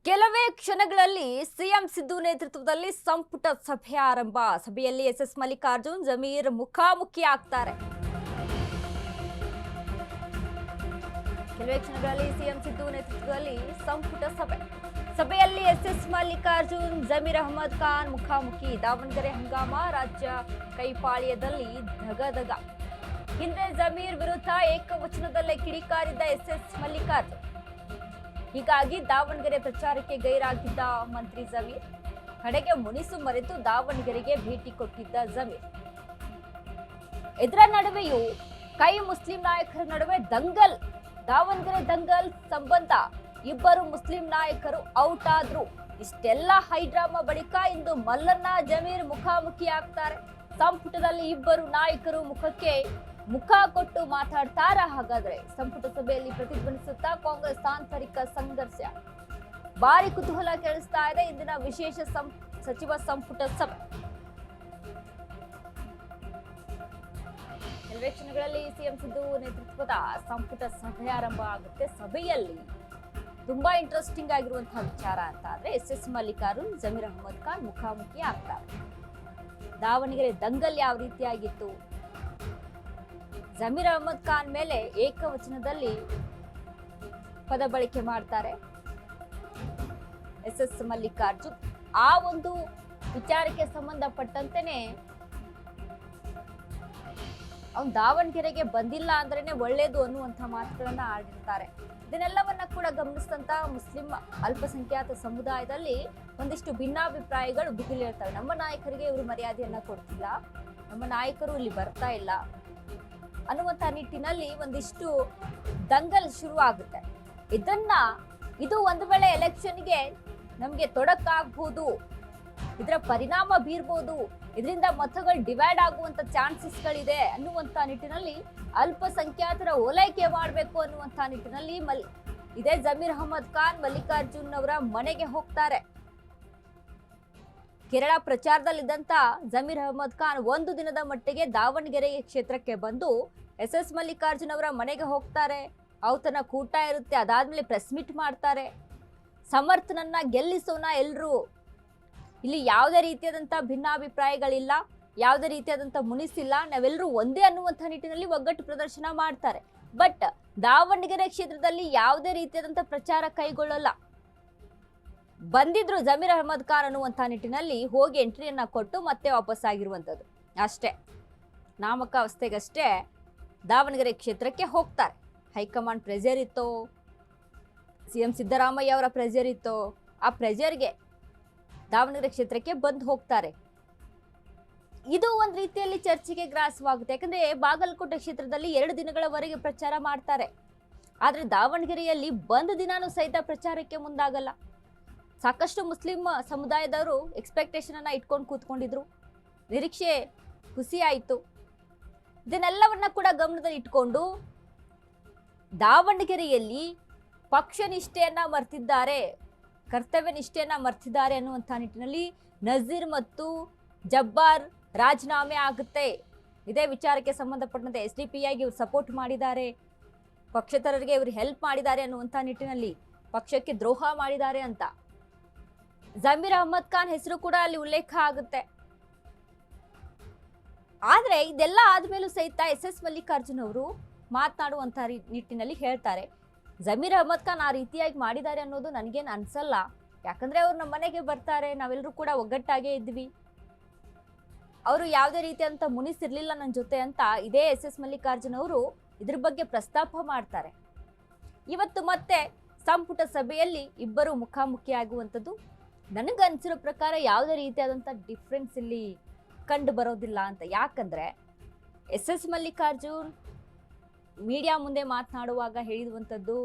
ಕೆಲವೇ ಕ್ಷಣಗಳಲ್ಲಿ ಸಿಎಂ ಸಿದ್ದು ನೇತೃತ್ವದಲ್ಲಿ ಸಂಪುಟ ಸಭೆ ಆರಂಭ. ಸಭೆಯಲ್ಲಿ ಎಸ್ಎಸ್ ಮಲ್ಲಿಕಾರ್ಜುನ್ ಜಮೀರ್ ಮುಖಾಮುಖಿ ಆಗ್ತಾರೆ. ಕೆಲವೇ ಕ್ಷಣಗಳಲ್ಲಿ ಸಿಎಂ ಸಿದ್ದು ನೇತೃತ್ವದಲ್ಲಿ ಸಂಪುಟ ಸಭೆಯಲ್ಲಿ ಎಸ್ಎಸ್ ಮಲ್ಲಿಕಾರ್ಜುನ್ ಜಮೀರ್ ಅಹಮದ್ ಖಾನ್ ಮುಖಾಮುಖಿ. ದಾವಣಗೆರೆ ಹಂಗಾಮ ರಾಜ್ಯ ಕೈಪಾಳ್ಯದಲ್ಲಿ ಧಗಧಗ. ಹಿಂದೆ ಜಮೀರ್ ವಿರುದ್ಧ ಏಕವಚನದಲ್ಲೇ ಕಿಡಿಕಾರಿದ್ದ ಎಸ್ಎಸ್ ಮಲ್ಲಿಕಾರ್ಜುನ್. ಹೀಗಾಗಿ ದಾವಣಗೆರೆ ಪ್ರಚಾರಕ್ಕೆ ಗೈರಾಗಿದ್ದ ಮಂತ್ರಿ ಜಮೀರ್ ಕಡೆಗೆ ಮುನಿಸು ಮರೆತು ದಾವಣಗೆರೆಗೆ ಭೇಟಿ ಕೊಟ್ಟಿದ್ದ ಜಮೀರ್. ಇದರ ನಡುವೆಯೂ ಕೈ ಮುಸ್ಲಿಂ ನಾಯಕರ ನಡುವೆ ದಂಗಲ್. ದಾವಣಗೆರೆ ದಂಗಲ್ ಸಂಬಂಧ ಇಬ್ಬರು ಮುಸ್ಲಿಂ ನಾಯಕರು ಔಟ್ ಆದ್ರು. ಇಷ್ಟೆಲ್ಲ ಹೈಡ್ರಾಮಾ ಬಳಿಕ ಇಂದು ಮಲ್ಲಣ್ಣ ಜಮೀರ್ ಮುಖಾಮುಖಿ ಆಗ್ತಾರೆ. ಸಂಪುಟದಲ್ಲಿ ಇಬ್ಬರು ನಾಯಕರು ಮುಖಕ್ಕೆ ಮುಖ ಕೊಟ್ಟು ಮಾತಾಡ್ತಾರ. ಹಾಗಾದ್ರೆ ಸಂಪುಟ ಸಭೆಯಲ್ಲಿ ಪ್ರತಿಧ್ವನಿಸುತ್ತಾ ಕಾಂಗ್ರೆಸ್ ಆಂತರಿಕ ಸಂಘರ್ಷ. ಭಾರಿ ಕುತೂಹಲ ಕೇಳಿಸ್ತಾ ಇದೆ ಇಂದಿನ ವಿಶೇಷ ಸಚಿವ ಸಂಪುಟ ಸಭೆ. ಕೆಲವೇ ಕ್ಷಣಗಳಲ್ಲಿ ಸಿಎಂ ಸಿದ್ದು ನೇತೃತ್ವದ ಸಂಪುಟ ಸಭೆ ಆರಂಭ ಆಗುತ್ತೆ. ಸಭೆಯಲ್ಲಿ ತುಂಬಾ ಇಂಟ್ರೆಸ್ಟಿಂಗ್ ಆಗಿರುವಂತಹ ವಿಚಾರ ಅಂತ ಆದ್ರೆ ಎಸ್ಎಸ್ ಮಲ್ಲಿಕಾರ್ಜುನ್ ಜಮೀರ್ ಅಹಮದ್ ಖಾನ್ ಮುಖಾಮುಖಿ ಆಗ್ತಾರೆ. ದಾವಣಗೆರೆ ದಂಗಲ್ ಯಾವ ರೀತಿಯಾಗಿತ್ತು, ಜಮೀರ್ ಅಹಮದ್ ಖಾನ್ ಮೇಲೆ ಏಕವಚನದಲ್ಲಿ ಪದ ಬಳಕೆ ಮಾಡ್ತಾರೆ ಎಸ್ಎಸ್ ಮಲ್ಲಿಕಾರ್ಜುನ್. ಆ ಒಂದು ವಿಚಾರಕ್ಕೆ ಸಂಬಂಧಪಟ್ಟಂತೆನೆ ಅವನು ದಾವಣಗೆರೆಗೆ ಬಂದಿಲ್ಲ ಅಂದ್ರೇನೆ ಒಳ್ಳೇದು ಅನ್ನುವಂಥ ಮಾತುಗಳನ್ನ ಆಡಿರ್ತಾರೆ. ಇದನ್ನೆಲ್ಲವನ್ನ ಕೂಡ ಗಮನಿಸಿದಂತ ಮುಸ್ಲಿಂ ಅಲ್ಪಸಂಖ್ಯಾತ ಸಮುದಾಯದಲ್ಲಿ ಒಂದಿಷ್ಟು ಭಿನ್ನಾಭಿಪ್ರಾಯಗಳು ಬಿಗಿಲಿರ್ತವೆ. ನಮ್ಮ ನಾಯಕರಿಗೆ ಇವರು ಮರ್ಯಾದೆಯನ್ನ ಕೊಡ್ತಿಲ್ಲ, ನಮ್ಮ ನಾಯಕರು ಇಲ್ಲಿ ಬರ್ತಾ ಇಲ್ಲ ಅನ್ನುವಂಥ ನಿಟ್ಟಿನಲ್ಲಿ ಒಂದಿಷ್ಟು ದಂಗಲ್ ಶುರು ಆಗುತ್ತೆ. ಇದು ಒಂದು ವೇಳೆ ಎಲೆಕ್ಷನ್ಗೆ ನಮ್ಗೆ ತೊಡಕಾಗಬಹುದು, ಇದರ ಪರಿಣಾಮ ಬೀರ್ಬೋದು, ಇದರಿಂದ ಮತಗಳು ಡಿವೈಡ್ ಆಗುವಂತ ಚಾನ್ಸಸ್ಗಳಿದೆ ಅನ್ನುವಂಥ ನಿಟ್ಟಿನಲ್ಲಿ ಅಲ್ಪಸಂಖ್ಯಾತರ ಓಲೈಕೆ ಮಾಡಬೇಕು ಅನ್ನುವಂಥ ನಿಟ್ಟಿನಲ್ಲಿ ಇದೇ ಜಮೀರ್ ಅಹಮದ್ ಖಾನ್ ಮಲ್ಲಿಕಾರ್ಜುನ್ ಅವರ ಮನೆಗೆ ಹೋಗ್ತಾರೆ. ಕೇರಳ ಪ್ರಚಾರದಲ್ಲಿದ್ದಂತ ಜಮೀರ್ ಅಹಮದ್ ಖಾನ್ ಒಂದು ದಿನದ ಮಟ್ಟಿಗೆ ದಾವಣಗೆರೆ ಕ್ಷೇತ್ರಕ್ಕೆ ಬಂದು ಎಸ್ಎಸ್ ಮಲ್ಲಿಕಾರ್ಜುನ್ ಅವರ ಮನೆಗೆ ಹೋಗ್ತಾರೆ. ಔತಣ ಕೂಟ ಇರುತ್ತೆ. ಅದಾದ್ಮೇಲೆ ಪ್ರೆಸ್ ಮೀಟ್ ಮಾಡ್ತಾರೆ. ಸಮರ್ಥನನ್ನ ಗೆಲ್ಲಿಸೋಣ ಎಲ್ರು, ಇಲ್ಲಿ ಯಾವುದೇ ರೀತಿಯಾದಂಥ ಭಿನ್ನಾಭಿಪ್ರಾಯಗಳಿಲ್ಲ, ಯಾವುದೇ ರೀತಿಯಾದಂಥ ಮುನಿಸಿಲ್ಲ, ನಾವೆಲ್ಲರೂ ಒಂದೇ ಅನ್ನುವಂಥ ನಿಟ್ಟಿನಲ್ಲಿ ಒಗ್ಗಟ್ಟು ಪ್ರದರ್ಶನ ಮಾಡ್ತಾರೆ. ಬಟ್ ದಾವಣಗೆರೆ ಕ್ಷೇತ್ರದಲ್ಲಿ ಯಾವುದೇ ರೀತಿಯಾದಂಥ ಪ್ರಚಾರ ಕೈಗೊಳ್ಳಲ್ಲ. ಬಂದಿದ್ರು ಜಮೀರ್ ಅಹಮದ್ ಖಾನ್ ಅನ್ನುವಂಥ ನಿಟ್ಟಿನಲ್ಲಿ ಹೋಗಿ ಎಂಟ್ರಿಯನ್ನ ಕೊಟ್ಟು ಮತ್ತೆ ವಾಪಸ್ ಆಗಿರುವಂಥದ್ದು ಅಷ್ಟೇ. ನಾಮಕಾವಸ್ಥೆಗಷ್ಟೇ ದಾವಣಗೆರೆ ಕ್ಷೇತ್ರಕ್ಕೆ ಹೋಗ್ತಾರೆ. ಹೈಕಮಾಂಡ್ ಪ್ರೆಷರ್ ಇತ್ತೋ, ಸಿಎಂ ಸಿದ್ದರಾಮಯ್ಯ ಅವರ ಪ್ರೆಷರ್ ಇತ್ತೋ, ಆ ಪ್ರೆಷರ್ಗೆ ದಾವಣಗೆರೆ ಕ್ಷೇತ್ರಕ್ಕೆ ಬಂದು ಹೋಗ್ತಾರೆ. ಇದು ಒಂದು ರೀತಿಯಲ್ಲಿ ಚರ್ಚೆಗೆ ಗ್ರಾಸವಾಗುತ್ತೆ. ಯಾಕಂದ್ರೆ ಬಾಗಲಕೋಟೆ ಕ್ಷೇತ್ರದಲ್ಲಿ 2 ದಿನಗಳವರೆಗೆ ಪ್ರಚಾರ ಮಾಡ್ತಾರೆ. ಆದ್ರೆ ದಾವಣಗೆರೆಯಲ್ಲಿ ಬಂದ ದಿನಾನೂ ಸಹಿತ ಪ್ರಚಾರಕ್ಕೆ ಮುಂದಾಗಲ್ಲ. ಸಾಕಷ್ಟು ಮುಸ್ಲಿಂ ಸಮುದಾಯದವರು ಎಕ್ಸ್ಪೆಕ್ಟೇಷನ್ ಅನ್ನ ಇಟ್ಕೊಂಡು ಕೂತ್ಕೊಂಡಿದ್ರು. ನಿರೀಕ್ಷೆ ಖುಷಿ ಆಯಿತು. ಇದನ್ನೆಲ್ಲವನ್ನ ಕೂಡ ಗಮನದಲ್ಲಿ ಇಟ್ಕೊಂಡು ದಾವಣಗೆರೆಯಲ್ಲಿ ಪಕ್ಷ ನಿಷ್ಠೆಯನ್ನ ಮರ್ತಿದ್ದಾರೆ, ಕರ್ತವ್ಯ ನಿಷ್ಠೆಯನ್ನ ಮರ್ತಿದ್ದಾರೆ ಅನ್ನುವಂಥ ನಿಟ್ಟಿನಲ್ಲಿ ನಜೀರ್ ಮತ್ತು ಜಬ್ಬಾರ್ ರಾಜೀನಾಮೆ ಆಗುತ್ತೆ. ಇದೇ ವಿಚಾರಕ್ಕೆ ಸಂಬಂಧಪಟ್ಟಂತೆ SDPIಗೆ ಇವರು ಸಪೋರ್ಟ್ ಮಾಡಿದ್ದಾರೆ, ಪಕ್ಷೇತರರಿಗೆ ಇವರು ಹೆಲ್ಪ್ ಮಾಡಿದ್ದಾರೆ ಅನ್ನುವಂಥ ನಿಟ್ಟಿನಲ್ಲಿ ಪಕ್ಷಕ್ಕೆ ದ್ರೋಹ ಮಾಡಿದ್ದಾರೆ ಅಂತ ಜಮೀರ್ ಅಹಮದ್ ಖಾನ್ ಹೆಸರು ಕೂಡ ಅಲ್ಲಿ ಉಲ್ಲೇಖ ಆಗುತ್ತೆ. ಆದ್ರೆ ಇದೆಲ್ಲ ಆದ್ಮೇಲೂ ಸಹಿತ ಎಸ್ಎಸ್ ಮಲ್ಲಿಕಾರ್ಜುನ್ ಅವರು ಮಾತನಾಡುವಂತ ನಿಟ್ಟಿನಲ್ಲಿ ಹೇಳ್ತಾರೆ, ಜಮೀರ್ ಅಹಮದ್ ಖಾನ್ ಆ ರೀತಿಯಾಗಿ ಮಾಡಿದ್ದಾರೆ ಅನ್ನೋದು ನನಗೇನು ಅನ್ಸಲ್ಲ. ಯಾಕಂದ್ರೆ ಅವ್ರು ನಮ್ಮ ಮನೆಗೆ ಬರ್ತಾರೆ, ನಾವೆಲ್ಲರೂ ಕೂಡ ಒಗ್ಗಟ್ಟಾಗೇ ಇದ್ವಿ, ಅವರು ಯಾವುದೇ ರೀತಿಯಂತ ಮುನಿಸಿರ್ಲಿಲ್ಲ ನನ್ನ ಜೊತೆ ಅಂತ ಇದೇ ಎಸ್ಎಸ್ ಮಲ್ಲಿಕಾರ್ಜುನ್ ಅವರು ಇದ್ರ ಬಗ್ಗೆ ಪ್ರಸ್ತಾಪ ಮಾಡ್ತಾರೆ. ಇವತ್ತು ಮತ್ತೆ ಸಂಪುಟ ಸಭೆಯಲ್ಲಿ ಇಬ್ಬರು ಮುಖಾಮುಖಿ ಆಗುವಂಥದ್ದು ನನಗನ್ಸಿರೋ ಪ್ರಕಾರ ಯಾವುದೇ ರೀತಿಯಾದಂಥ ಡಿಫ್ರೆನ್ಸ್ ಇಲ್ಲಿ ಕಂಡು ಬರೋದಿಲ್ಲ ಅಂತ. ಯಾಕಂದ್ರೆ ಎಸ್ಎಸ್ ಮಲ್ಲಿಕಾರ್ಜುನ್ ಮೀಡಿಯಾ ಮುಂದೆ ಮಾತನಾಡುವಾಗ ಹೇಳಿರುವಂಥದ್ದು,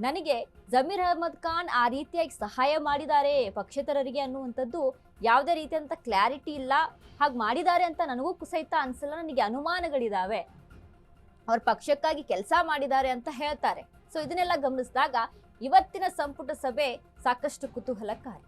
ನನಗೆ ಜಮೀರ್ ಅಹಮದ್ ಖಾನ್ ಆ ರೀತಿಯಾಗಿ ಸಹಾಯ ಮಾಡಿದ್ದಾರೆ ಪಕ್ಷೇತರರಿಗೆ ಅನ್ನುವಂಥದ್ದು ಯಾವುದೇ ರೀತಿಯಂಥ ಕ್ಲಾರಿಟಿ ಇಲ್ಲ. ಹಾಗೆ ಮಾಡಿದ್ದಾರೆ ಅಂತ ನನಗೂ ಸಹಿತ ಅನ್ಸಲ್ಲ, ನನಗೆ ಅನುಮಾನಗಳಿದಾವೆ, ಅವ್ರ ಪಕ್ಷಕ್ಕಾಗಿ ಕೆಲಸ ಮಾಡಿದ್ದಾರೆ ಅಂತ ಹೇಳ್ತಾರೆ. ಸೊ ಇದನ್ನೆಲ್ಲ ಗಮನಿಸಿದಾಗ ಇವತ್ತಿನ ಸಂಪುಟ ಸಭೆ ಸಾಕಷ್ಟು ಕುತೂಹಲಕಾರಿ.